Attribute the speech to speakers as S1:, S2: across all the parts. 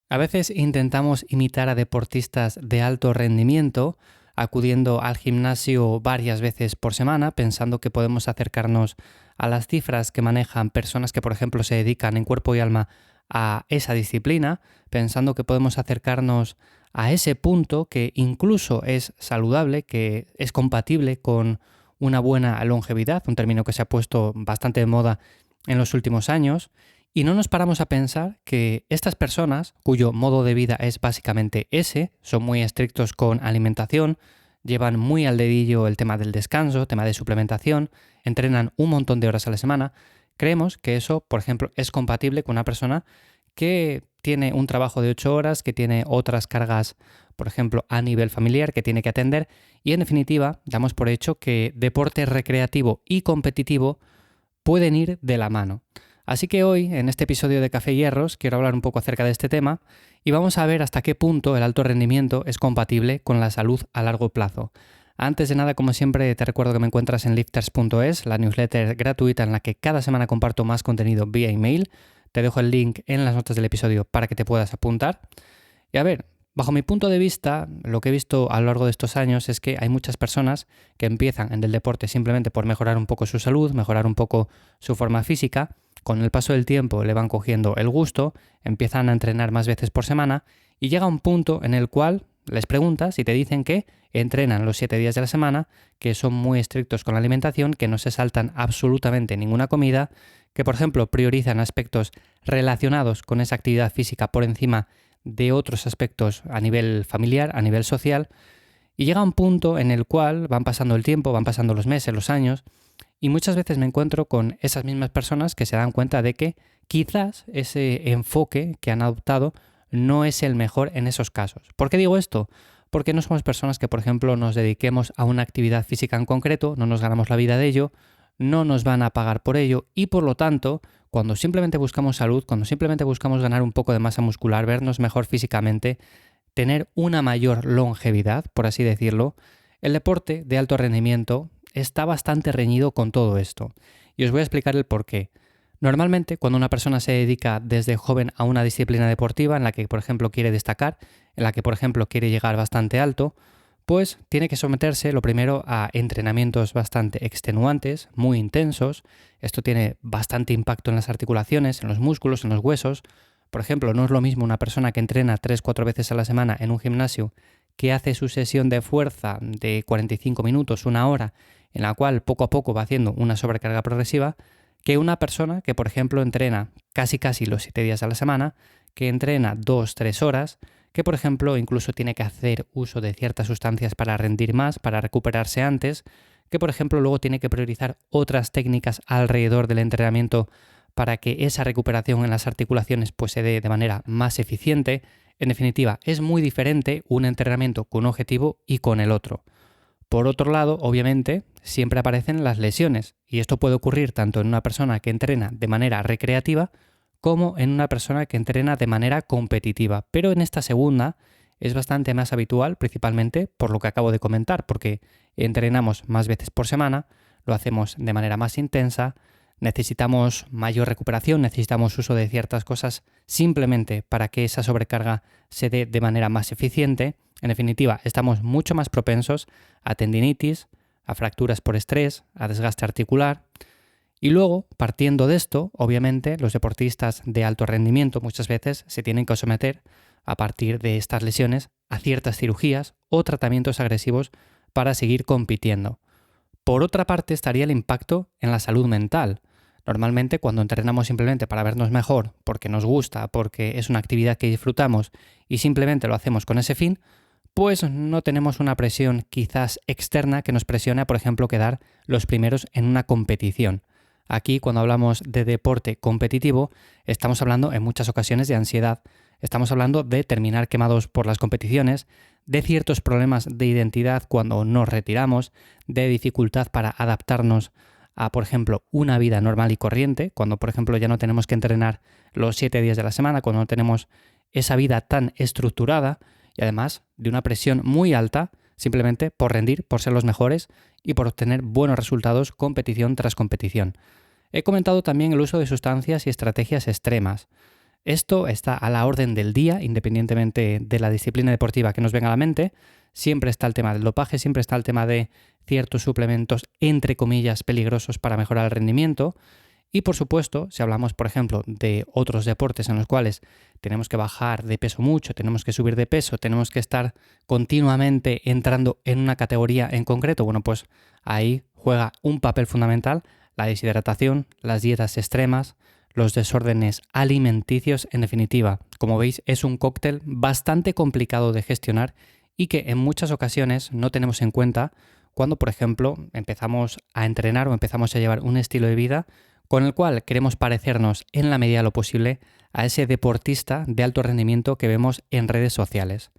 S1: A veces intentamos imitar a deportistas de alto rendimiento, acudiendo al gimnasio varias veces por semana, pensando que podemos acercarnos a las cifras que manejan personas que, por ejemplo, se dedican en cuerpo y alma a esa disciplina, pensando que podemos acercarnos a ese punto que incluso es saludable, que es compatible con una buena longevidad, un término que se ha puesto bastante de moda en los últimos años. Y no nos paramos a pensar que estas personas, cuyo modo de vida es básicamente ese, son muy estrictos con alimentación, llevan muy al dedillo el tema del descanso, tema de suplementación, entrenan un montón de horas a la semana, creemos que eso, por ejemplo, es compatible con una persona que tiene un trabajo de 8 horas, que tiene otras cargas, por ejemplo, a nivel familiar que tiene que atender y en definitiva damos por hecho que deporte recreativo y competitivo pueden ir de la mano. Así que hoy, en este episodio de Café y Hierros, quiero hablar un poco acerca de este tema y vamos a ver hasta qué punto el alto rendimiento es compatible con la salud a largo plazo. Antes de nada, como siempre, te recuerdo que me encuentras en lifters.es, la newsletter gratuita en la que cada semana comparto más contenido vía email. Te dejo el link en las notas del episodio para que te puedas apuntar. Y a ver, bajo mi punto de vista, lo que he visto a lo largo de estos años es que hay muchas personas que empiezan en el deporte simplemente por mejorar un poco su salud, mejorar un poco su forma física. Con el paso del tiempo le van cogiendo el gusto, empiezan a entrenar más veces por semana y llega un punto en el cual les preguntas y te dicen que entrenan los 7 días de la semana, que son muy estrictos con la alimentación, que no se saltan absolutamente ninguna comida, que por ejemplo priorizan aspectos relacionados con esa actividad física por encima de otros aspectos a nivel familiar, a nivel social, y llega un punto en el cual van pasando el tiempo, van pasando los meses, los años, y muchas veces me encuentro con esas mismas personas que se dan cuenta de que quizás ese enfoque que han adoptado no es el mejor en esos casos. ¿Por qué digo esto? Porque no somos personas que, por ejemplo, nos dediquemos a una actividad física en concreto, no nos ganamos la vida de ello, no nos van a pagar por ello y por lo tanto, cuando simplemente buscamos salud, cuando simplemente buscamos ganar un poco de masa muscular, vernos mejor físicamente, tener una mayor longevidad, por así decirlo, el deporte de alto rendimiento está bastante reñido con todo esto. Y os voy a explicar el por qué. Normalmente, cuando una persona se dedica desde joven a una disciplina deportiva en la que, por ejemplo, quiere destacar, en la que, por ejemplo, quiere llegar bastante alto, pues tiene que someterse lo primero a entrenamientos bastante extenuantes, muy intensos. Esto tiene bastante impacto en las articulaciones, en los músculos, en los huesos. Por ejemplo, no es lo mismo una persona que entrena 3-4 veces a la semana en un gimnasio que hace su sesión de fuerza de 45 minutos, una hora, en la cual poco a poco va haciendo una sobrecarga progresiva, que una persona que, por ejemplo, entrena casi los 7 días a la semana, que entrena 2-3 horas, que, por ejemplo, incluso tiene que hacer uso de ciertas sustancias para rendir más, para recuperarse antes, que, por ejemplo, luego tiene que priorizar otras técnicas alrededor del entrenamiento para que esa recuperación en las articulaciones pues, se dé de manera más eficiente. En definitiva, es muy diferente un entrenamiento con un objetivo y con el otro. Por otro lado, obviamente, siempre aparecen las lesiones y esto puede ocurrir tanto en una persona que entrena de manera recreativa como en una persona que entrena de manera competitiva. Pero en esta segunda es bastante más habitual, principalmente por lo que acabo de comentar, porque entrenamos más veces por semana, lo hacemos de manera más intensa, necesitamos mayor recuperación, necesitamos uso de ciertas cosas simplemente para que esa sobrecarga se dé de manera más eficiente. En definitiva, estamos mucho más propensos a tendinitis, a fracturas por estrés, a desgaste articular. Y luego, partiendo de esto, obviamente, los deportistas de alto rendimiento muchas veces se tienen que someter, a partir de estas lesiones, a ciertas cirugías o tratamientos agresivos para seguir compitiendo. Por otra parte, estaría el impacto en la salud mental. Normalmente, cuando entrenamos simplemente para vernos mejor, porque nos gusta, porque es una actividad que disfrutamos y simplemente lo hacemos con ese fin, pues no tenemos una presión quizás externa que nos presione a, por ejemplo, quedar los primeros en una competición. Aquí, cuando hablamos de deporte competitivo, estamos hablando en muchas ocasiones de ansiedad, estamos hablando de terminar quemados por las competiciones, de ciertos problemas de identidad cuando nos retiramos, de dificultad para adaptarnos a, por ejemplo, una vida normal y corriente, cuando, por ejemplo, ya no tenemos que entrenar los 7 días de la semana, cuando no tenemos esa vida tan estructurada y además de una presión muy alta simplemente por rendir, por ser los mejores y por obtener buenos resultados competición tras competición. He comentado también el uso de sustancias y estrategias extremas. Esto está a la orden del día, independientemente de la disciplina deportiva que nos venga a la mente. Siempre está el tema del dopaje, siempre está el tema de ciertos suplementos, entre comillas, peligrosos para mejorar el rendimiento. Y por supuesto, si hablamos, por ejemplo, de otros deportes en los cuales tenemos que bajar de peso mucho, tenemos que subir de peso, tenemos que estar continuamente entrando en una categoría en concreto, bueno, pues ahí juega un papel fundamental la deshidratación, las dietas extremas, los desórdenes alimenticios, en definitiva. Como veis, es un cóctel bastante complicado de gestionar y que en muchas ocasiones no tenemos en cuenta cuando, por ejemplo, empezamos a entrenar o empezamos a llevar un estilo de vida con el cual queremos parecernos en la medida de lo posible a ese deportista de alto rendimiento que vemos en redes sociales.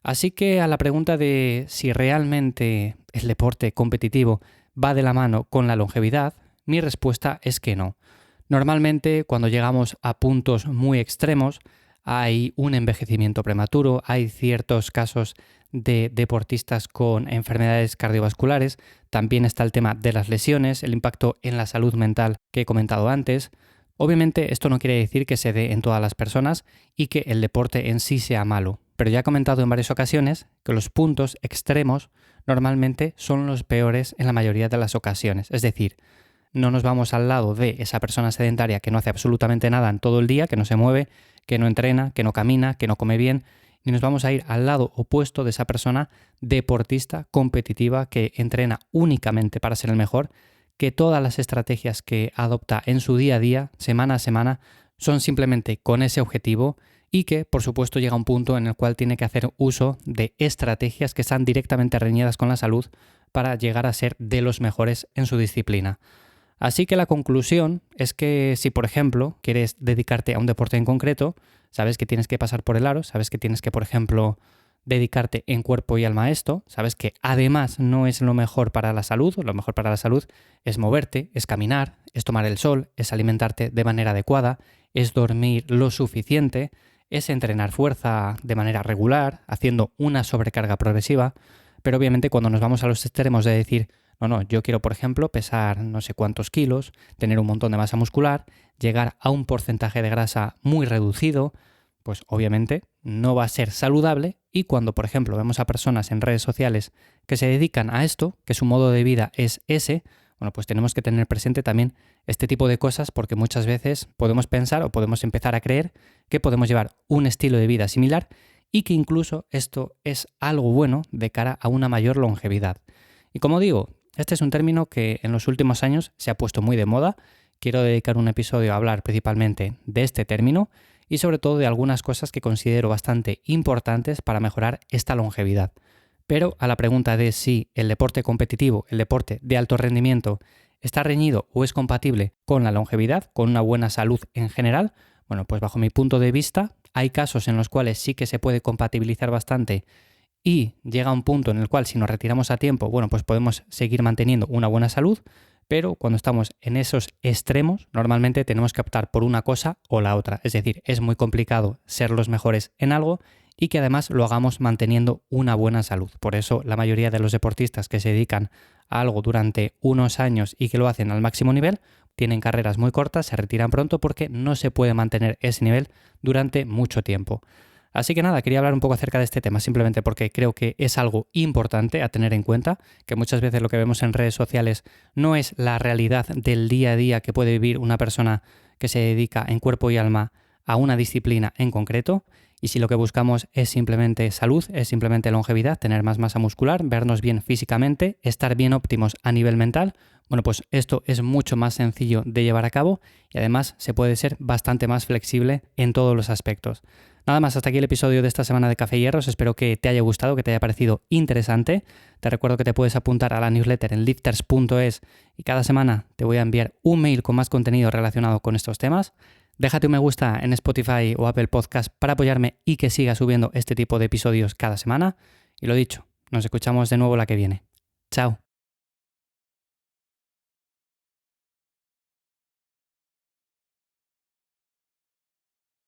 S1: Así que a la pregunta de si realmente el deporte competitivo va de la mano con la longevidad, mi respuesta es que no. Normalmente cuando llegamos a puntos muy extremos hay un envejecimiento prematuro, hay ciertos casos de deportistas con enfermedades cardiovasculares, también está el tema de las lesiones, el impacto en la salud mental que he comentado antes. Obviamente esto no quiere decir que se dé en todas las personas y que el deporte en sí sea malo, pero ya he comentado en varias ocasiones que los puntos extremos normalmente son los peores en la mayoría de las ocasiones, es decir, no nos vamos al lado de esa persona sedentaria que no hace absolutamente nada en todo el día, que no se mueve, que no entrena, que no camina, que no come bien, y nos vamos a ir al lado opuesto de esa persona deportista, competitiva, que entrena únicamente para ser el mejor, que todas las estrategias que adopta en su día a día, semana a semana, son simplemente con ese objetivo y que, por supuesto, llega a un punto en el cual tiene que hacer uso de estrategias que están directamente reñidas con la salud para llegar a ser de los mejores en su disciplina. Así que la conclusión es que si, por ejemplo, quieres dedicarte a un deporte en concreto, sabes que tienes que pasar por el aro, sabes que tienes que, por ejemplo, dedicarte en cuerpo y alma a esto, sabes que además no es lo mejor para la salud, lo mejor para la salud es moverte, es caminar, es tomar el sol, es alimentarte de manera adecuada, es dormir lo suficiente, es entrenar fuerza de manera regular, haciendo una sobrecarga progresiva, pero obviamente cuando nos vamos a los extremos de decir no, yo quiero, por ejemplo, pesar no sé cuántos kilos, tener un montón de masa muscular, llegar a un porcentaje de grasa muy reducido, pues obviamente no va a ser saludable y cuando, por ejemplo, vemos a personas en redes sociales que se dedican a esto, que su modo de vida es ese, bueno, pues tenemos que tener presente también este tipo de cosas porque muchas veces podemos pensar o podemos empezar a creer que podemos llevar un estilo de vida similar y que incluso esto es algo bueno de cara a una mayor longevidad. Y como digo, este es un término que en los últimos años se ha puesto muy de moda. Quiero dedicar un episodio a hablar principalmente de este término y sobre todo de algunas cosas que considero bastante importantes para mejorar esta longevidad. Pero a la pregunta de si el deporte competitivo, el deporte de alto rendimiento, está reñido o es compatible con la longevidad, con una buena salud en general, bueno, pues bajo mi punto de vista hay casos en los cuales sí que se puede compatibilizar bastante y llega un punto en el cual si nos retiramos a tiempo, bueno, pues podemos seguir manteniendo una buena salud, pero cuando estamos en esos extremos, normalmente tenemos que optar por una cosa o la otra. Es decir, es muy complicado ser los mejores en algo y que además lo hagamos manteniendo una buena salud. Por eso la mayoría de los deportistas que se dedican a algo durante unos años y que lo hacen al máximo nivel, tienen carreras muy cortas, se retiran pronto porque no se puede mantener ese nivel durante mucho tiempo. Así que nada, quería hablar un poco acerca de este tema, simplemente porque creo que es algo importante a tener en cuenta, que muchas veces lo que vemos en redes sociales no es la realidad del día a día que puede vivir una persona que se dedica en cuerpo y alma a una disciplina en concreto, y si lo que buscamos es simplemente salud, es simplemente longevidad, tener más masa muscular, vernos bien físicamente, estar bien óptimos a nivel mental, bueno, pues esto es mucho más sencillo de llevar a cabo y además se puede ser bastante más flexible en todos los aspectos. Nada más, hasta aquí el episodio de esta semana de Café y Hierros. Espero que te haya gustado, que te haya parecido interesante. Te recuerdo que te puedes apuntar a la newsletter en lifters.es y cada semana te voy a enviar un mail con más contenido relacionado con estos temas. Déjate un me gusta en Spotify o Apple Podcast para apoyarme y que siga subiendo este tipo de episodios cada semana. Y lo dicho, nos escuchamos de nuevo la que viene. Chao.